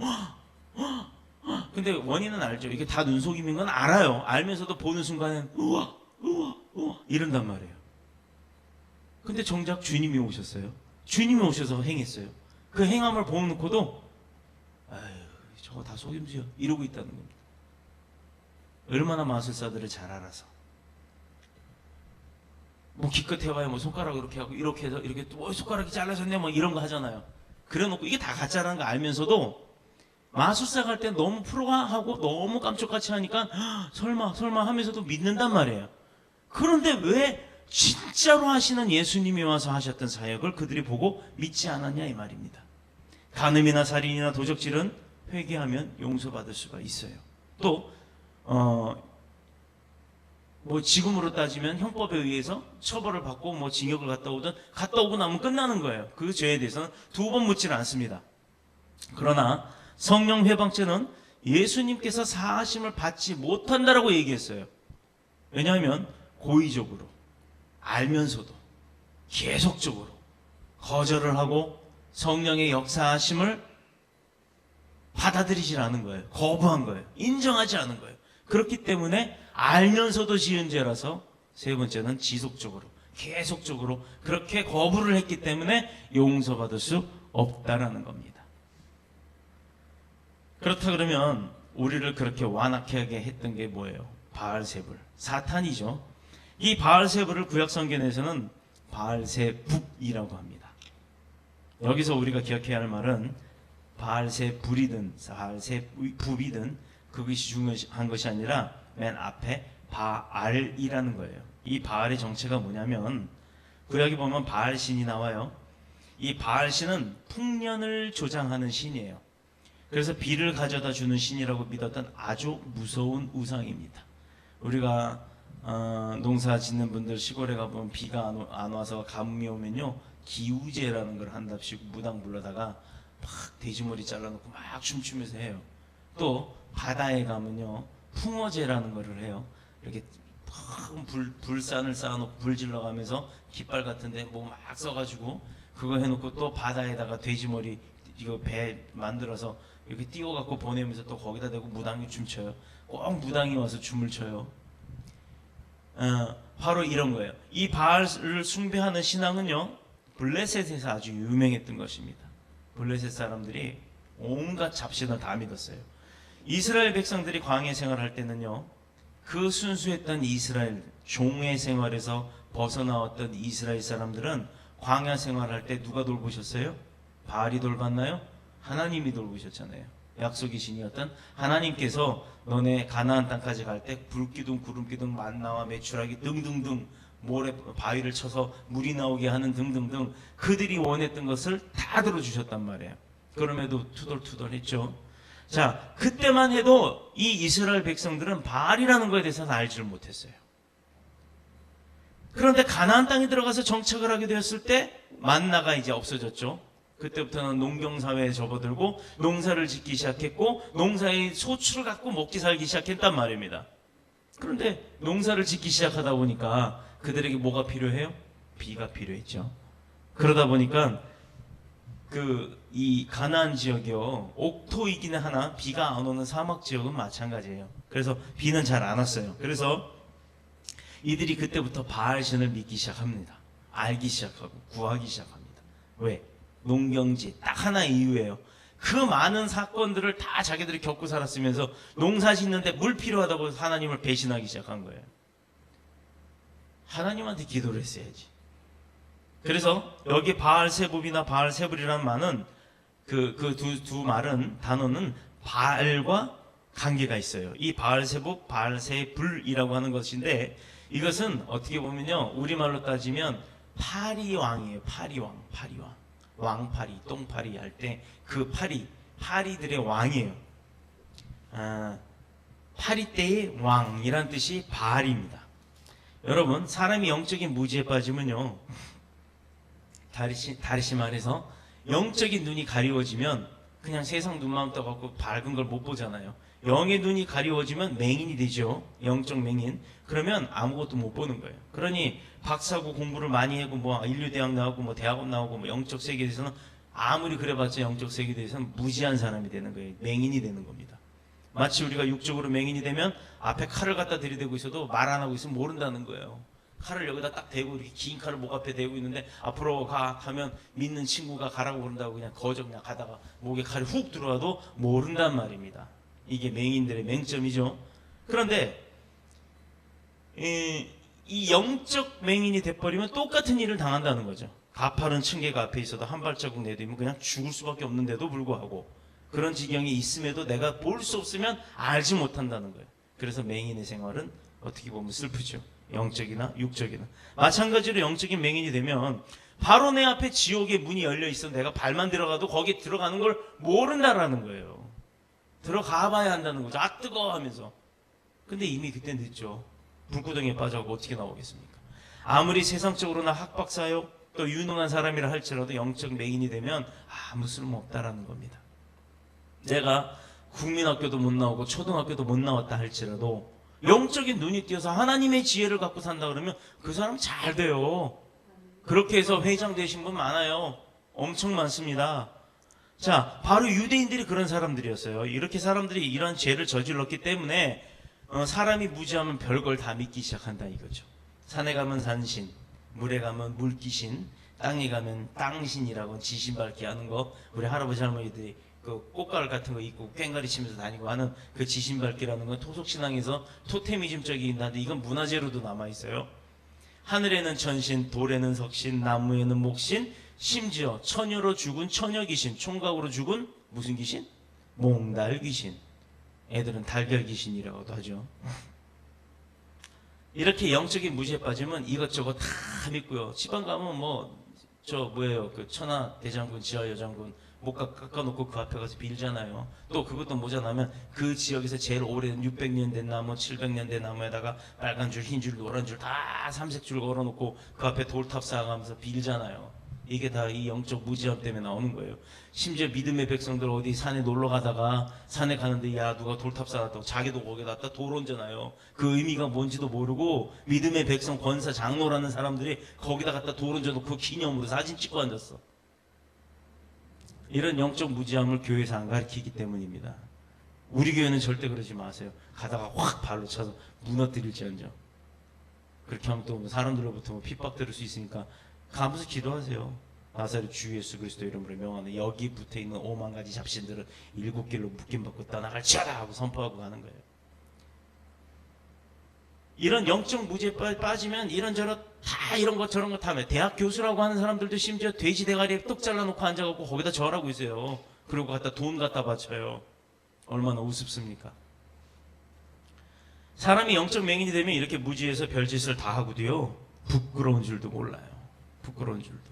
근데 원인은 알죠. 이게 다 눈속임인 건 알아요. 알면서도 보는 순간엔 우와 이런단 말이에요. 근데 정작 주님이 오셨어요. 주님이 오셔서 행했어요. 그 행함을 보놓고도 아유 저거 다 속임수야 이러고 있다는 겁니다. 얼마나 마술사들을 잘 알아서 뭐 기껏 해봐야 뭐 손가락 이렇게 하고 이렇게 해서 이렇게 또 손가락이 잘라졌네 뭐 이런 거 하잖아요. 그래놓고 이게 다 가짜라는 거 알면서도 마술사 갈 때 너무 프로가 하고 너무 깜짝같이 하니까 설마 하면서도 믿는단 말이에요. 그런데 왜 진짜로 하시는 예수님이 와서 하셨던 사역을 그들이 보고 믿지 않았냐 이 말입니다. 간음이나 살인이나 도적질은 회개하면 용서받을 수가 있어요. 또 뭐 지금으로 따지면 형법에 의해서 처벌을 받고 뭐 징역을 갔다 오고 나면 끝나는 거예요. 그 죄에 대해서는 두 번 묻지는 않습니다. 그러나 성령 회방죄는 예수님께서 사하심을 받지 못한다라고 얘기했어요. 왜냐하면 고의적으로 알면서도 계속적으로 거절을 하고 성령의 역사하심을 받아들이질 않은 거예요. 거부한 거예요. 인정하지 않은 거예요. 그렇기 때문에 알면서도 지은 죄라서 세 번째는 지속적으로 계속적으로 그렇게 거부를 했기 때문에 용서받을 수 없다라는 겁니다. 그렇다 그러면 우리를 그렇게 완악하게 했던 게 뭐예요? 바알세불, 사탄이죠. 이 바알세불을 구약성경에서는 바알세북이라고 합니다. 여기서 우리가 기억해야 할 말은 바알세불이든 바알세북이든 그것이 중요한 것이 아니라 맨 앞에 바알이라는 거예요. 이 바알의 정체가 뭐냐면 구약에 보면 바알신이 나와요. 이 바알신은 풍년을 조장하는 신이에요. 그래서 비를 가져다 주는 신이라고 믿었던 아주 무서운 우상입니다. 우리가 농사 짓는 분들 시골에 가보면 비가 안 와서 가뭄이 오면요 기우제라는 걸 한답시고 무당 불러다가 막 돼지머리 잘라놓고 막 춤추면서 해요. 또 바다에 가면요 풍어제라는 거를 해요. 이렇게 불산을 쌓아놓고 불 질러가면서 깃발 같은데 뭐 막 써가지고 그거 해놓고 또 바다에다가 돼지머리 이거 배 만들어서 이렇게 띄워갖고 보내면서 또 거기다 대고 무당이 춤춰요. 꼭 무당이 와서 춤을 춰요. 바로 이런 거예요. 이 바알을 숭배하는 신앙은요 블레셋에서 아주 유명했던 것입니다. 블레셋 사람들이 온갖 잡신을 다 믿었어요. 이스라엘 백성들이 광야 생활할 때는요 그 순수했던 이스라엘 종의 생활에서 벗어나왔던 이스라엘 사람들은 광야 생활할 때 누가 돌보셨어요? 바알이 돌봤나요? 하나님이 돌보셨잖아요. 약속의 신이었던 하나님께서 너네 가나안 땅까지 갈 때 불기둥 구름기둥 만나와 메추라기 등등등 모래 바위를 쳐서 물이 나오게 하는 등등등 그들이 원했던 것을 다 들어주셨단 말이에요. 그럼에도 투덜투덜했죠. 자, 그때만 해도 이 이스라엘 백성들은 바알이라는 것에 대해서는 알지를 못했어요. 그런데 가나안 땅에 들어가서 정착을 하게 되었을 때 만나가 이제 없어졌죠. 그때부터는 농경사회에 접어들고 농사를 짓기 시작했고 농사의 소출을 갖고 먹기 살기 시작했단 말입니다. 그런데 농사를 짓기 시작하다 보니까 그들에게 뭐가 필요해요? 비가 필요했죠. 그러다 보니까 이 가나안 지역이요 옥토이기는 하나 비가 안 오는 사막 지역은 마찬가지예요. 그래서 비는 잘 안 왔어요. 그래서 이들이 그때부터 바알신을 믿기 시작합니다. 알기 시작하고 구하기 시작합니다. 왜? 농경지 딱 하나 이유예요. 그 많은 사건들을 다 자기들이 겪고 살았으면서 농사 짓는데 물 필요하다고 하나님을 배신하기 시작한 거예요. 하나님한테 기도를 했어야지. 그래서 여기 바알세불이나 바알세불이라는 말은 두 말은 단어는 바알과 관계가 있어요. 이 바알세북, 바알세불이라고 하는 것인데 이것은 어떻게 보면요, 우리말로 따지면 파리왕이에요. 파리왕, 파리왕, 왕파리, 똥파리 할 때 그 파리들의 왕이에요. 파리떼의 왕이란 뜻이 바알입니다. 여러분, 사람이 영적인 무지에 빠지면요, 다시 말해서 영적인 눈이 가리워지면 그냥 세상 눈만 떠갖고 밝은 걸 못 보잖아요. 영의 눈이 가리워지면 맹인이 되죠. 영적 맹인. 그러면 아무것도 못 보는 거예요. 그러니 박사고 공부를 많이 하고 뭐 인류대학 나오고 뭐 대학원 나오고 뭐 영적 세계에 대해서는 아무리 그래봤자 영적 세계에 대해서는 무지한 사람이 되는 거예요. 맹인이 되는 겁니다. 마치 우리가 육적으로 맹인이 되면 앞에 칼을 갖다 들이대고 있어도 말 안 하고 있으면 모른다는 거예요. 칼을 여기다 딱 대고 이렇게 긴 칼을 목 앞에 대고 있는데 앞으로 가 하면 믿는 친구가 가라고 그런다고 그냥 거저 그냥 가다가 목에 칼이 훅 들어와도 모른단 말입니다. 이게 맹인들의 맹점이죠. 그런데 이 영적 맹인이 돼버리면 똑같은 일을 당한다는 거죠. 가파른 층계가 앞에 있어도 한 발자국 내디면 그냥 죽을 수밖에 없는데도 불구하고 그런 지경이 있음에도 내가 볼 수 없으면 알지 못한다는 거예요. 그래서 맹인의 생활은 어떻게 보면 슬프죠. 영적이나 육적이나. 마찬가지로 영적인 맹인이 되면 바로 내 앞에 지옥의 문이 열려 있어 내가 발만 들어가도 거기에 들어가는 걸 모른다라는 거예요. 들어가 봐야 한다는 거죠. 아 뜨거워 하면서. 근데 이미 그때 늦죠. 불구덩이에 빠져서 어떻게 나오겠습니까? 아무리 세상적으로나 학박사요 또 유능한 사람이라 할지라도 영적 맹인이 되면 아무 쓸모없다라는 겁니다. 내가 국민학교도 못 나오고 초등학교도 못 나왔다 할지라도 영적인 눈이 띄어서 하나님의 지혜를 갖고 산다 그러면 그 사람 잘 돼요. 그렇게 해서 회장 되신 분 많아요. 엄청 많습니다. 자, 바로 유대인들이 그런 사람들이었어요. 이렇게 사람들이 이런 죄를 저질렀기 때문에 사람이 무지하면 별걸 다 믿기 시작한다 이거죠. 산에 가면 산신, 물에 가면 물귀신, 땅에 가면 땅신이라고 지신 밟기 하는 거 우리 할아버지 할머니들이 그 꽃갈 같은 거 입고 꽹가리 치면서 다니고 하는 그 지신밟기라는 건 토속신앙에서 토테미즘적이긴 한데 이건 문화재로도 남아있어요. 하늘에는 천신, 돌에는 석신, 나무에는 목신, 심지어 처녀로 죽은 처녀귀신, 총각으로 죽은 무슨 귀신? 몽달귀신. 애들은 달걀귀신이라고도 하죠. 이렇게 영적인 무지에 빠지면 이것저것 다 믿고요. 지방 가면 그 천하대장군, 지하여장군 목 깎아놓고 그 앞에 가서 빌잖아요. 또 그것도 모자라면 그 지역에서 제일 오래된 600년 된 나무, 700년 된 나무에다가 빨간 줄, 흰 줄, 노란 줄 다 삼색줄 걸어놓고 그 앞에 돌탑 쌓아가면서 빌잖아요. 이게 다 이 영적 무지함 때문에 나오는 거예요. 심지어 믿음의 백성들 어디 산에 놀러 가다가 산에 가는데 야 누가 돌탑 쌓았다고 자기도 거기다 갖다 돌 얹잖아요. 그 의미가 뭔지도 모르고 믿음의 백성 권사 장로라는 사람들이 거기다 갖다 돌 얹어놓고 기념으로 사진 찍고 앉았어. 이런 영적 무지함을 교회에서 안 가르치기 때문입니다. 우리 교회는 절대 그러지 마세요. 가다가 확 발로 차서 무너뜨릴지언정. 그렇게 하면 또 사람들로부터 핍박 들을 수 있으니까 가면서 기도하세요. 나사렛 주 예수 그리스도 이름으로 명하는 여기 붙어있는 5만 가지 잡신들은 7길로 묶임받고 떠나갈지어다 하고 선포하고 가는 거예요. 이런 영적 무지에 빠지면 이런저런 다 이런 것 저런 것 하면 대학 교수라고 하는 사람들도 심지어 돼지 대가리에 떡 잘라놓고 앉아갖고 거기다 절하고 있어요. 그리고 갖다 돈 갖다 바쳐요. 얼마나 우습습니까? 사람이 영적 맹인이 되면 이렇게 무지해서 별짓을 다 하고도요 부끄러운 줄도 몰라요. 부끄러운 줄도.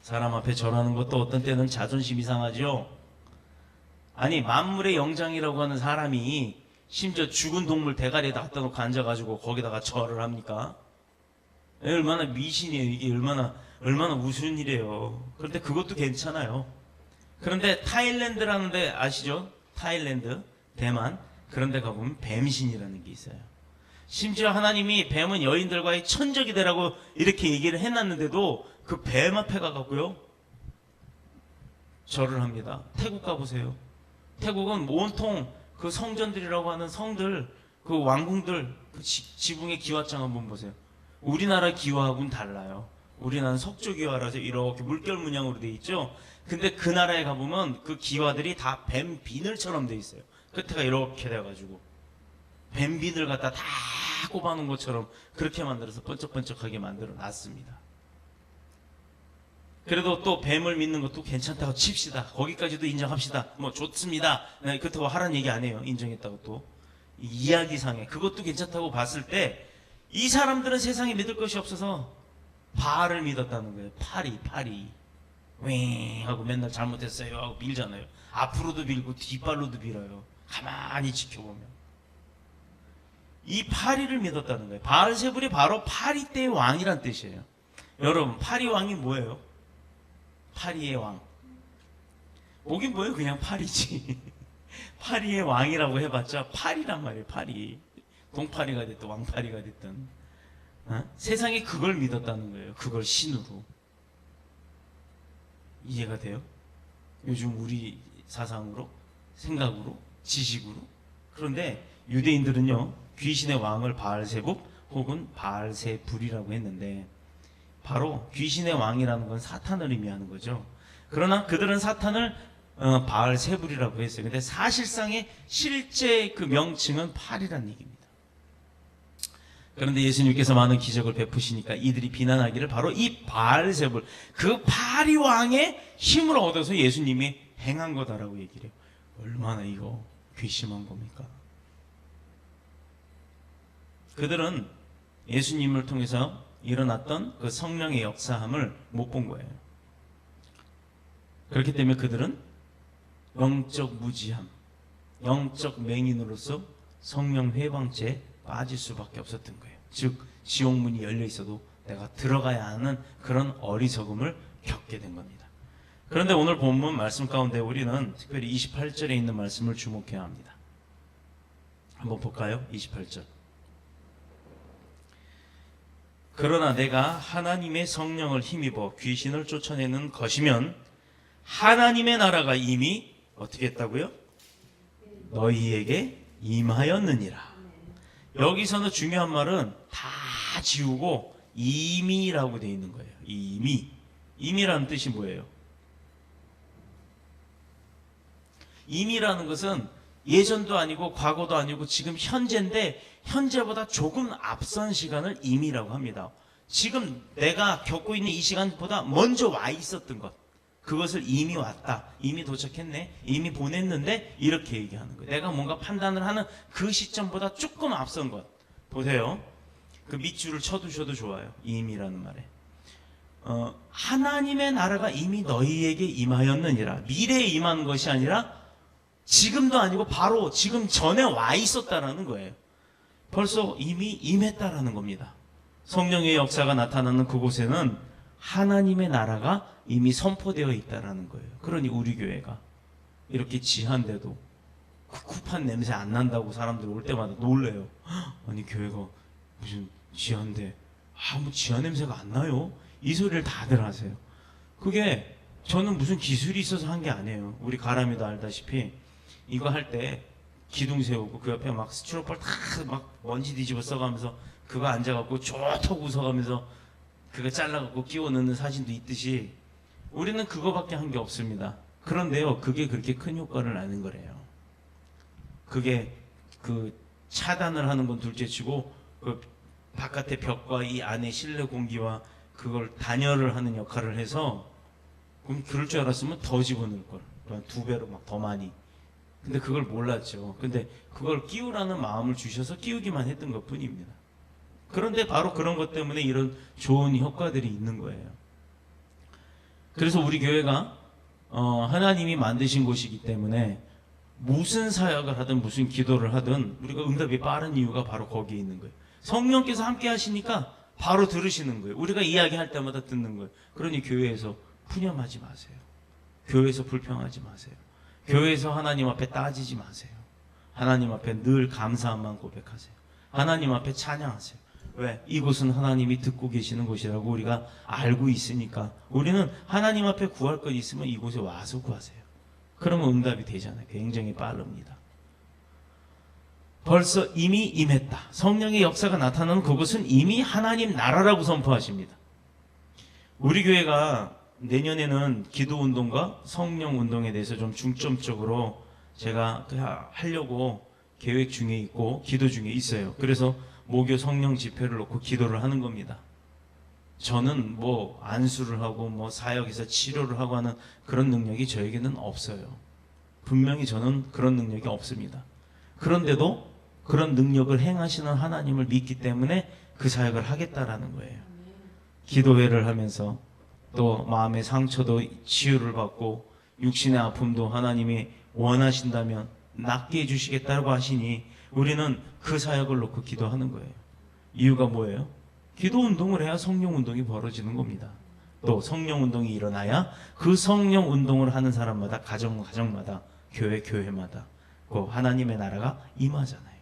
사람 앞에 절하는 것도 어떤 때는 자존심이 상하죠. 아니 만물의 영장이라고 하는 사람이 심지어 죽은 동물 대가리에 갖다 놓고 앉아가지고 거기다가 절을 합니까? 얼마나 미신이에요. 이게 얼마나 우스운 일이에요. 그런데 그것도 괜찮아요. 그런데 타일랜드라는 데 아시죠? 타일랜드, 대만 그런 데 가보면 뱀신이라는 게 있어요. 심지어 하나님이 뱀은 여인들과의 천적이 되라고 이렇게 얘기를 해놨는데도 그 뱀 앞에 가갖고요 절을 합니다. 태국 가보세요. 태국은 온통 그 성전들이라고 하는 성들, 그 왕궁들, 그 지붕의 기와장 한번 보세요. 우리나라 기와하고는 달라요. 우리나라는 석조 기와라서 이렇게 물결 문양으로 돼 있죠. 근데 그 나라에 가보면 그 기와들이 다 뱀 비늘처럼 돼 있어요. 끝에가 이렇게 돼가지고 뱀 비늘 갖다 다 꼽아놓은 것처럼 그렇게 만들어서 번쩍번쩍하게 만들어 놨습니다. 그래도 또 뱀을 믿는 것도 괜찮다고 칩시다. 거기까지도 인정합시다. 뭐 좋습니다. 네, 그렇다고 하라는 얘기 안 해요. 인정했다고 또. 이야기상에 그것도 괜찮다고 봤을 때 이 사람들은 세상에 믿을 것이 없어서 바알을 믿었다는 거예요. 파리. 윙 하고 맨날 잘못했어요 하고 빌잖아요. 앞으로도 빌고 뒷발로도 빌어요. 가만히 지켜보면. 이 파리를 믿었다는 거예요. 바알세불이 바로 파리 때의 왕이란 뜻이에요. 여러분, 파리 왕이 뭐예요? 파리의 왕. 뭐긴 뭐예요? 그냥 파리지. 파리의 왕이라고 해봤자 파리란 말이에요. 파리. 동파리가 됐든 왕파리가 됐든. 세상에 그걸 믿었다는 거예요. 그걸 신으로. 이해가 돼요? 요즘 우리 사상으로, 생각으로, 지식으로. 그런데 유대인들은요, 귀신의 왕을 바알세북 혹은 바알세불이라고 했는데, 바로 귀신의 왕이라는 건 사탄을 의미하는 거죠. 그러나 그들은 사탄을 바알세불이라고 했어요. 근데 사실상의 실제 그 명칭은 팔이라는 얘기입니다. 그런데 예수님께서 많은 기적을 베푸시니까 이들이 비난하기를 바로 이 바알세불, 그 파리 왕의 힘을 얻어서 예수님이 행한 거다라고 얘기를 해요. 얼마나 이거 괘씸한 겁니까? 그들은 예수님을 통해서 일어났던 그 성령의 역사함을 못 본 거예요. 그렇기 때문에 그들은 영적 무지함, 영적 맹인으로서 성령 회방죄에 빠질 수밖에 없었던 거예요. 즉 지옥문이 열려 있어도 내가 들어가야 하는 그런 어리석음을 겪게 된 겁니다. 그런데 오늘 본문 말씀 가운데 우리는 특별히 28절에 있는 말씀을 주목해야 합니다. 한번 볼까요? 28절. 그러나 내가 하나님의 성령을 힘입어 귀신을 쫓아내는 것이면 하나님의 나라가 이미 어떻게 했다고요? 너희에게 임하였느니라. 여기서는 중요한 말은 다 지우고 이미라고 되어 있는 거예요. 이미라는 뜻이 뭐예요? 이미라는 것은 예전도 아니고 과거도 아니고 지금 현재인데 현재보다 조금 앞선 시간을 이미라고 합니다. 지금 내가 겪고 있는 이 시간보다 먼저 와 있었던 것, 그것을 이미 왔다, 이미 도착했네, 이미 보냈는데 이렇게 얘기하는 거예요. 내가 뭔가 판단을 하는 그 시점보다 조금 앞선 것. 보세요. 그 밑줄을 쳐두셔도 좋아요. 이미라는 말에. 하나님의 나라가 이미 너희에게 임하였느니라. 미래에 임하는 것이 아니라 지금도 아니고 바로 지금 전에 와 있었다라는 거예요. 벌써 이미 임했다라는 겁니다. 성령의 역사가 나타나는 그곳에는 하나님의 나라가 이미 선포되어 있다라는 거예요. 그러니 우리 교회가 이렇게 지한데도 쿡쿡한 냄새 안 난다고 사람들 올 때마다 놀래요. 아니 교회가 무슨 지한데 뭐 지하 냄새가 안 나요? 이 소리를 다들 하세요. 그게 저는 무슨 기술이 있어서 한 게 아니에요. 우리 가람이도 알다시피 이거 할 때 기둥 세우고 그 옆에 막 스티로폴 다 막 먼지 뒤집어 써가면서 그거 앉아갖고 좋다고 웃어가면서 그거 잘라갖고 끼워 넣는 사진도 있듯이 우리는 그거밖에 한 게 없습니다. 그런데요, 그게 그렇게 큰 효과를 내는 거래요. 그게 그 차단을 하는 건 둘째치고 그 바깥의 벽과 이 안에 실내 공기와 그걸 단열을 하는 역할을 해서 그럼 그럴 줄 알았으면 더 집어넣을 걸. 한 2배로 막 더 많이. 근데 그걸 몰랐죠. 근데 그걸 끼우라는 마음을 주셔서 끼우기만 했던 것 뿐입니다. 그런데 바로 그런 것 때문에 이런 좋은 효과들이 있는 거예요. 그래서 우리 교회가 하나님이 만드신 곳이기 때문에 무슨 사역을 하든 무슨 기도를 하든 우리가 응답이 빠른 이유가 바로 거기에 있는 거예요. 성령께서 함께 하시니까 바로 들으시는 거예요. 우리가 이야기할 때마다 듣는 거예요. 그러니 교회에서 푸념하지 마세요. 교회에서 불평하지 마세요. 교회에서 하나님 앞에 따지지 마세요. 하나님 앞에 늘 감사함만 고백하세요. 하나님 앞에 찬양하세요. 왜? 이곳은 하나님이 듣고 계시는 곳이라고 우리가 알고 있으니까 우리는 하나님 앞에 구할 것 있으면 이곳에 와서 구하세요. 그러면 응답이 되잖아요. 굉장히 빠릅니다. 벌써 이미 임했다. 성령의 역사가 나타나는 그곳은 이미 하나님 나라라고 선포하십니다. 우리 교회가 내년에는 기도운동과 성령운동에 대해서 좀 중점적으로 제가 하려고 계획 중에 있고 기도 중에 있어요. 그래서 목요 성령 집회를 놓고 기도를 하는 겁니다. 저는 뭐 안수를 하고 뭐 사역에서 치료를 하고 하는 그런 능력이 저에게는 없어요. 분명히 저는 그런 능력이 없습니다. 그런데도 그런 능력을 행하시는 하나님을 믿기 때문에 그 사역을 하겠다라는 거예요. 기도회를 하면서 또 마음의 상처도 치유를 받고 육신의 아픔도 하나님이 원하신다면 낫게 해주시겠다고 하시니 우리는 그 사역을 놓고 기도하는 거예요. 이유가 뭐예요? 기도 운동을 해야 성령 운동이 벌어지는 겁니다. 또 성령 운동이 일어나야 그 성령 운동을 하는 사람마다 가정마다 교회마다 그 하나님의 나라가 임하잖아요.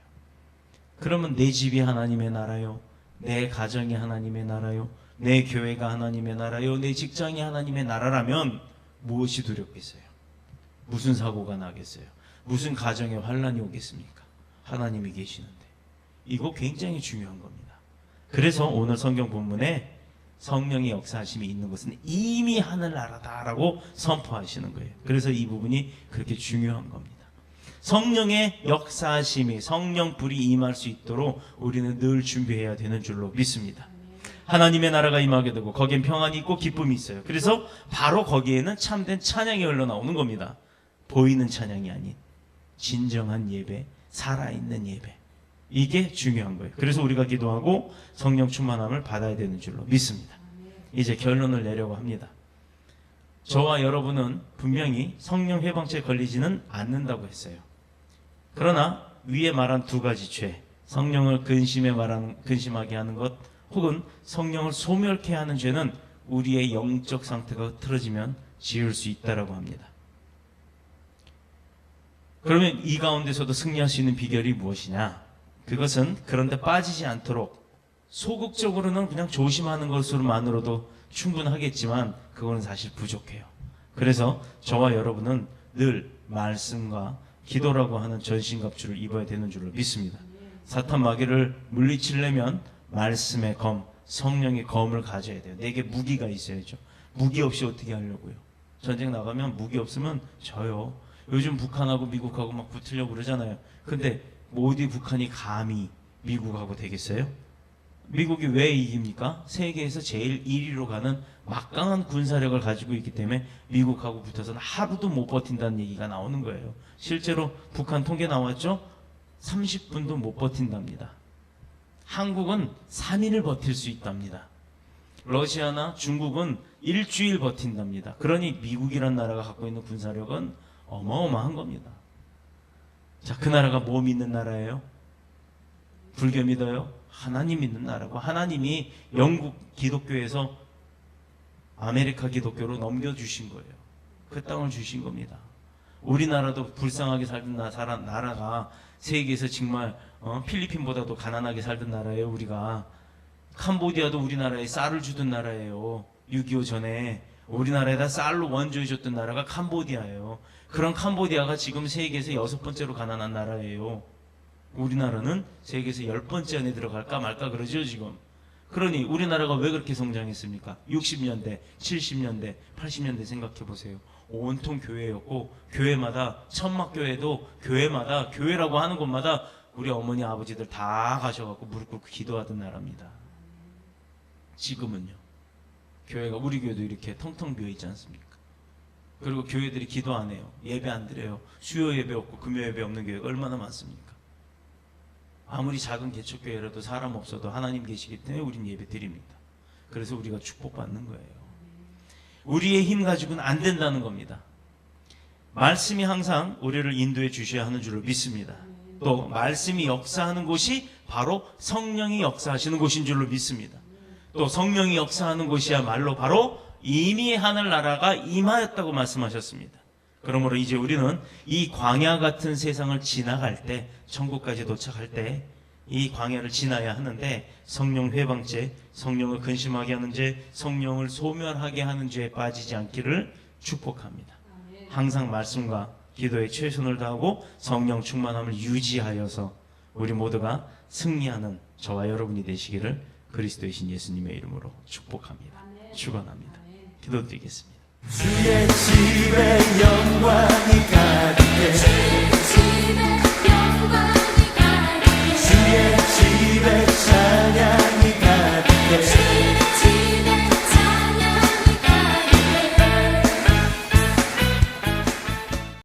그러면 내 집이 하나님의 나라요, 내 가정이 하나님의 나라요, 내 교회가 하나님의 나라요, 내 직장이 하나님의 나라라면 무엇이 두렵겠어요? 무슨 사고가 나겠어요? 무슨 가정에 환란이 오겠습니까? 하나님이 계시는데. 이거 굉장히 중요한 겁니다. 그래서 오늘 성경 본문에 성령의 역사하심이 있는 것은 이미 하늘나라다라고 선포하시는 거예요. 그래서 이 부분이 그렇게 중요한 겁니다. 성령의 역사하심이, 성령 불이 임할 수 있도록 우리는 늘 준비해야 되는 줄로 믿습니다. 하나님의 나라가 임하게 되고 거기엔 평안이 있고 기쁨이 있어요. 그래서 바로 거기에는 참된 찬양이 흘러나오는 겁니다. 보이는 찬양이 아닌 진정한 예배, 살아있는 예배. 이게 중요한 거예요. 그래서 우리가 기도하고 성령 충만함을 받아야 되는 줄로 믿습니다. 이제 결론을 내려고 합니다. 저와 여러분은 분명히 성령 회방죄에 걸리지는 않는다고 했어요. 그러나 위에 말한 두 가지 죄, 성령을 근심하게 하는 것, 혹은 성령을 소멸케 하는 죄는 우리의 영적 상태가 틀어지면 지을 수 있다라고 합니다. 그러면 이 가운데서도 승리할 수 있는 비결이 무엇이냐? 그것은 그런데 빠지지 않도록 소극적으로는 그냥 조심하는 것으로만으로도 충분하겠지만 그거는 사실 부족해요. 그래서 저와 여러분은 늘 말씀과 기도라고 하는 전신갑주를 입어야 되는 줄로 믿습니다. 사탄 마귀를 물리치려면 말씀의 검, 성령의 검을 가져야 돼요. 내게 무기가 있어야죠. 무기 없이 어떻게 하려고요? 전쟁 나가면 무기 없으면 져요. 요즘 북한하고 미국하고 막 붙으려고 그러잖아요. 근데 어디 북한이 감히 미국하고 되겠어요? 미국이 왜 이깁니까? 세계에서 제일 1위로 가는 막강한 군사력을 가지고 있기 때문에 미국하고 붙어서는 하루도 못 버틴다는 얘기가 나오는 거예요. 실제로 북한 통계 나왔죠? 30분도 못 버틴답니다. 한국은 3일을 버틸 수 있답니다. 러시아나 중국은 일주일 버틴답니다. 그러니 미국이란 나라가 갖고 있는 군사력은 어마어마한 겁니다. 자, 그 나라가 뭐 믿는 나라예요? 불교 믿어요? 하나님 믿는 나라고, 하나님이 영국 기독교에서 아메리카 기독교로 넘겨주신 거예요. 그 땅을 주신 겁니다. 우리나라도 불쌍하게 살던 나라가 세계에서 정말 필리핀보다도 가난하게 살던 나라예요. 우리가 캄보디아도 우리나라에 쌀을 주던 나라예요. 6.25 전에 우리나라에다 쌀로 원조해 줬던 나라가 캄보디아예요. 그런 캄보디아가 지금 세계에서 6번째로 가난한 나라예요. 우리나라는 세계에서 10번째 안에 들어갈까 말까 그러죠 지금. 그러니 우리나라가 왜 그렇게 성장했습니까? 60년대, 70년대, 80년대 생각해 보세요. 온통 교회였고, 교회마다 천막교회도 교회마다, 교회라고 하는 곳마다 우리 어머니 아버지들 다 가셔갖고 무릎 꿇고 기도하던 나라입니다. 지금은요, 교회가, 우리 교회도 이렇게 텅텅 비어 있지 않습니까? 그리고 교회들이 기도 안 해요. 예배 안 드려요. 수요 예배 없고 금요 예배 없는 교회가 얼마나 많습니까? 아무리 작은 개척교회라도 사람 없어도 하나님 계시기 때문에 우린 예배 드립니다. 그래서 우리가 축복받는 거예요. 우리의 힘 가지고는 안 된다는 겁니다. 말씀이 항상 우리를 인도해 주셔야 하는 줄로 믿습니다. 또 말씀이 역사하는 곳이 바로 성령이 역사하시는 곳인 줄로 믿습니다. 또 성령이 역사하는 곳이야말로 바로 이미 하늘나라가 임하였다고 말씀하셨습니다. 그러므로 이제 우리는 이 광야 같은 세상을 지나갈 때, 천국까지 도착할 때 이 광야를 지나야 하는데, 성령 회방죄, 성령을 근심하게 하는 죄, 성령을 소멸하게 하는 죄에 빠지지 않기를 축복합니다. 항상 말씀과 기도에 최선을 다하고 성령 충만함을 유지하여서 우리 모두가 승리하는 저와 여러분이 되시기를 그리스도의 신 예수님의 이름으로 축복합니다. 축원합니다. 기도드리겠습니다. 주의 집에 영광이 가득해